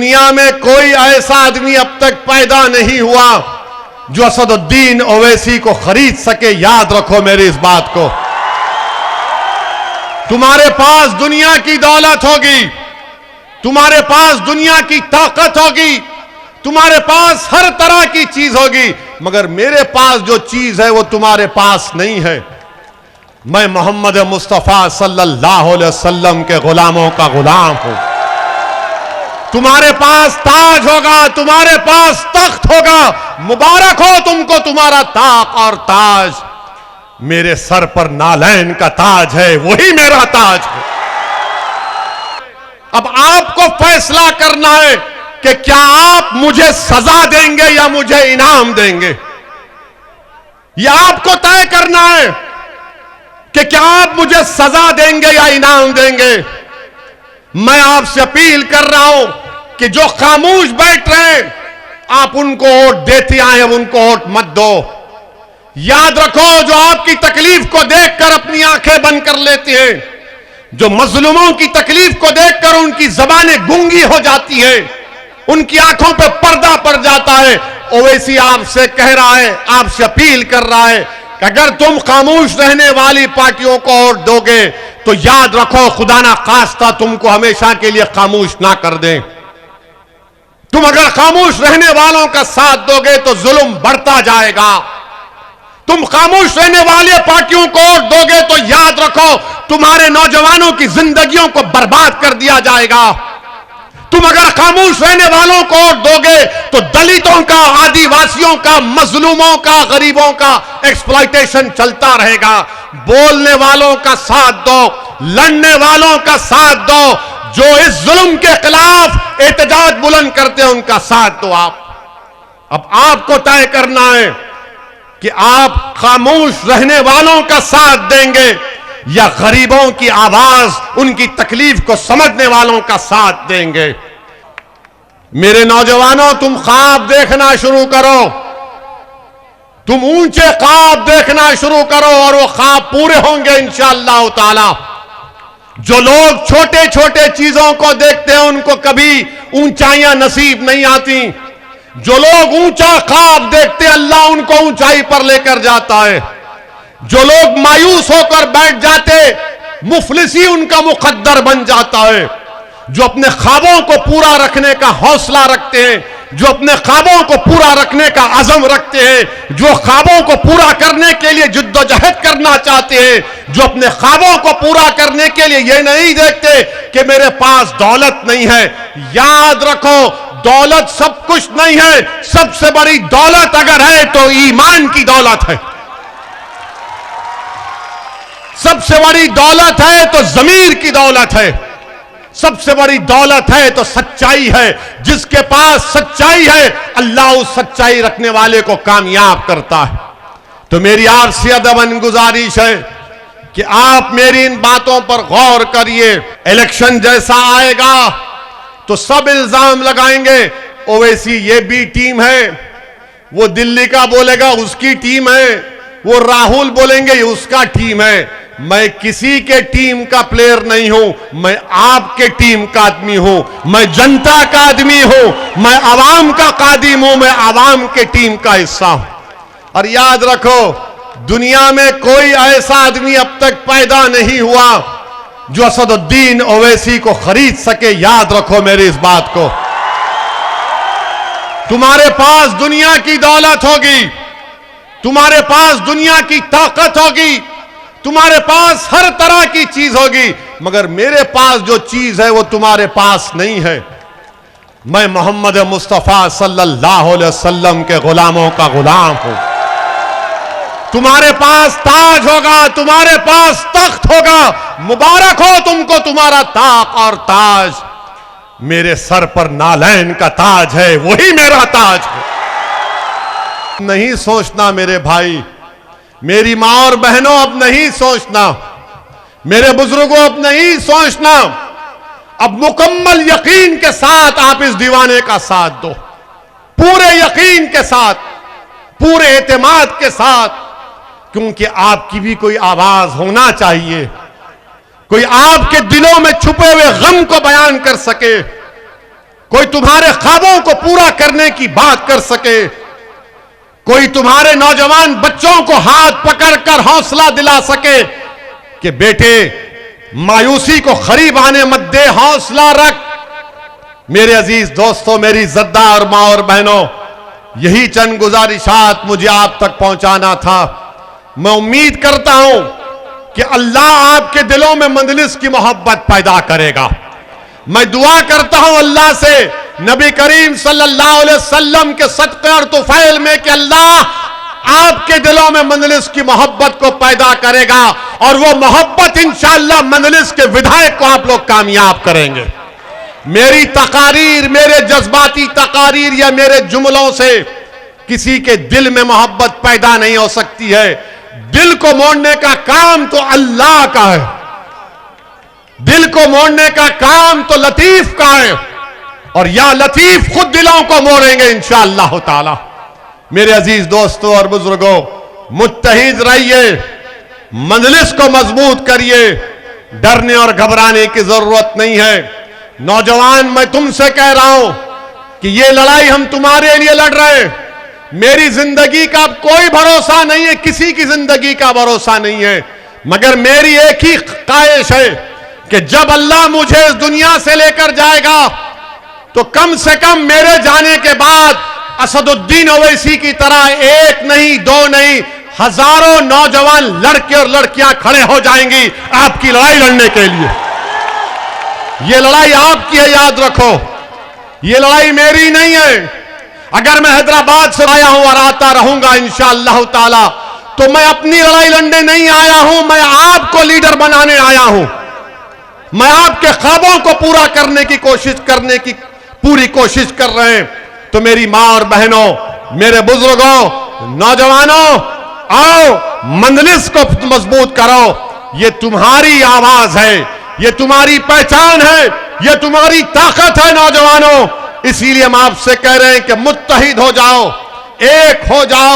दुनिया में कोई ऐसा आदमी अब तक पैदा नहीं हुआ जो असदुद्दीन ओवैसी को खरीद सके। याद रखो मेरी इस बात को। तुम्हारे पास दुनिया की दौलत होगी, तुम्हारे पास दुनिया की ताकत होगी, तुम्हारे पास हर तरह की चीज होगी, मगर मेरे पास जो चीज है वो तुम्हारे पास नहीं है। मैं मोहम्मद मुस्तफा सल्लल्लाहु अलैहि वसल्लम के गुलामों का गुलाम हूं। तुम्हारे पास ताज होगा, तुम्हारे पास तख्त होगा, मुबारक हो तुमको तुम्हारा ताक और ताज। मेरे सर पर नालैन का ताज है, वही मेरा ताज है। अब आपको फैसला करना है कि क्या आप मुझे सजा देंगे या मुझे इनाम देंगे। यह आपको तय करना है कि क्या आप मुझे सजा देंगे या इनाम देंगे। मैं आपसे अपील कर रहा हूं कि जो खामोश बैठ रहे हैं, आप उनको वोट देते आए, अब उनको वोट मत दो। याद रखो, जो आपकी तकलीफ को देखकर अपनी आंखें बंद कर लेते हैं, जो मजलूमों की तकलीफ को देखकर उनकी जबानें गूंगी हो जाती है, उनकी आंखों पर पर्दा पड़ जाता है, ओवैसी आपसे कह रहा है, आपसे अपील कर रहा है कि अगर तुम खामोश रहने वाली पार्टियों को वोट दोगे तो याद रखो, खुदा ना खास्ता तुमको हमेशा के लिए खामोश ना कर दें। तुम अगर खामोश रहने वालों का साथ दोगे तो जुल्म बढ़ता जाएगा। तुम खामोश रहने वाले पार्टियों को वोट दोगे तो याद रखो, तुम्हारे नौजवानों की जिंदगियों को बर्बाद कर दिया जाएगा। तुम अगर खामोश रहने वालों को वोट दोगे तो दलितों का, आदिवासियों का, मजलूमों का, गरीबों का एक्सप्लॉयटेशन चलता रहेगा। बोलने वालों का साथ दो, लड़ने वालों का साथ दो, जो इस जुल्म के खिलाफ एहतजाज बुलंद करते हैं उनका साथ दो आप। अब आपको तय करना है कि आप खामोश रहने वालों का साथ देंगे या गरीबों की आवाज, उनकी तकलीफ को समझने वालों का साथ देंगे। मेरे नौजवानों, तुम ख्वाब देखना शुरू करो, तुम ऊंचे ख्वाब देखना शुरू करो और वो ख्वाब पूरे होंगे इंशाअल्लाह ताला। जो लोग छोटे छोटे चीजों को देखते हैं उनको कभी ऊंचाइयां नसीब नहीं आती। जो लोग ऊंचा ख्वाब देखते हैं अल्लाह उनको ऊंचाई पर लेकर जाता है। जो लोग मायूस होकर बैठ जाते, मुफलिसी उनका मुकद्दर बन जाता है। जो अपने ख्वाबों को पूरा रखने का हौसला रखते हैं, जो अपने ख्वाबों को पूरा रखने का अज़म रखते हैं, जो ख्वाबों को पूरा करने के लिए जिद्दोजहद करना चाहते हैं, जो अपने ख्वाबों को पूरा करने के लिए ये नहीं देखते कि मेरे पास दौलत नहीं है। याद रखो, दौलत सब कुछ नहीं है। सबसे बड़ी दौलत अगर है तो ईमान की दौलत है। सबसे बड़ी दौलत है तो ज़मीर की दौलत है। सबसे बड़ी दौलत है तो सच्चाई है। जिसके पास सच्चाई है अल्लाह उस सच्चाई रखने वाले को कामयाब करता है। तो मेरी आपसे अदबन गुजारिश है कि आप मेरी इन बातों पर गौर करिए। इलेक्शन जैसा आएगा तो सब इल्जाम लगाएंगे, ओवैसी ये भी टीम है, वो दिल्ली का बोलेगा उसकी टीम है, वो राहुल बोलेंगे ये उसका टीम है। मैं किसी के टीम का प्लेयर नहीं हूं, मैं आपके टीम का आदमी हूं, मैं जनता का आदमी हूं, मैं आवाम का कादिम हूं, मैं आवाम के टीम का हिस्सा हूं। और याद रखो, दुनिया में कोई ऐसा आदमी अब तक पैदा नहीं हुआ जो असदुद्दीन ओवैसी को खरीद सके। याद रखो मेरी इस बात को। तुम्हारे पास दुनिया की दौलत होगी, तुम्हारे पास दुनिया की ताकत होगी, तुम्हारे पास हर तरह की चीज होगी, मगर मेरे पास जो चीज है वो तुम्हारे पास नहीं है। मैं मोहम्मद मुस्तफा सल्लल्लाहु अलैहि वसल्लम के गुलामों का गुलाम हूं। तुम्हारे पास ताज होगा, तुम्हारे पास तख्त होगा, मुबारक हो तुमको तुम्हारा ताक और ताज। मेरे सर पर नालैन का ताज है, वही मेरा ताज है। नहीं सोचना मेरे भाई, मेरी मां और बहनों, अब नहीं सोचना, मेरे बुजुर्गों अब नहीं सोचना। अब मुकम्मल यकीन के साथ आप इस दीवाने का साथ दो, पूरे यकीन के साथ, पूरे एतमाद के साथ, क्योंकि आपकी भी कोई आवाज होना चाहिए, कोई आपके दिलों में छुपे हुए गम को बयान कर सके। कोई तुम्हारे ख्वाबों को पूरा करने की बात कर सके, कोई तुम्हारे नौजवान बच्चों को हाथ पकड़कर हौसला दिला सके कि बेटे मायूसी को करीब आने मत दे, हौसला रख। मेरे अजीज दोस्तों, मेरी इज्जतदार मां और बहनों, यही चंद गुजारिशात मुझे आप तक पहुंचाना था। मैं उम्मीद करता हूं कि अल्लाह आपके दिलों में मंजलिस की मोहब्बत पैदा करेगा। मैं दुआ करता हूं अल्लाह से, नबी करीम सल्लल्लाहु अलैहि वसल्लम के सदक़े और तुफैल में, कि अल्लाह आपके दिलों में मंजलिस की मोहब्बत को पैदा करेगा और वो मोहब्बत इंशाअल्लाह मंजलिस के विधायक को आप लोग कामयाब करेंगे। मेरी तकारीर, मेरे जज्बाती तकारीर या मेरे जुमलों से किसी के दिल में मोहब्बत पैदा नहीं हो सकती है। दिल को मोड़ने का काम तो अल्लाह का है, दिल को मोड़ने का काम तो लतीफ का है, और या लतीफ खुद दिलों को मोड़ेंगे इंशाअल्लाह ताला। मेरे अजीज दोस्तों और बुजुर्गों, मुत्तहिद रहिए, मजलिस को मजबूत करिए, डरने और घबराने की जरूरत नहीं है। नौजवान, मैं तुमसे कह रहा हूं कि ये लड़ाई हम तुम्हारे लिए लड़ रहे हैं। मेरी जिंदगी का कोई भरोसा नहीं है, किसी की जिंदगी का भरोसा नहीं है, मगर मेरी एक ही ख्वाहिश है कि जब अल्लाह मुझे इस दुनिया से लेकर जाएगा तो कम से कम मेरे जाने के बाद असदुद्दीन ओवैसी की तरह एक नहीं, दो नहीं, हजारों नौजवान लड़के और लड़कियां खड़े हो जाएंगी आपकी लड़ाई लड़ने के लिए। यह लड़ाई आपकी है, याद रखो, यह लड़ाई मेरी नहीं है। अगर मैं हैदराबाद से आया हूं और आता रहूंगा इंशाअल्लाह ताला, तो मैं अपनी लड़ाई लड़ने नहीं आया हूं, मैं आपको लीडर बनाने आया हूं। मैं आपके ख्वाबों को पूरा करने की पूरी कोशिश कर रहे हैं। तो मेरी मां और बहनों, मेरे बुजुर्गों, नौजवानों, आओ मंजलिस को मजबूत करो। ये तुम्हारी आवाज है, ये तुम्हारी पहचान है, ये तुम्हारी ताकत है नौजवानों। इसीलिए हम आपसे कह रहे हैं कि मुत्तहिद हो जाओ, एक हो जाओ।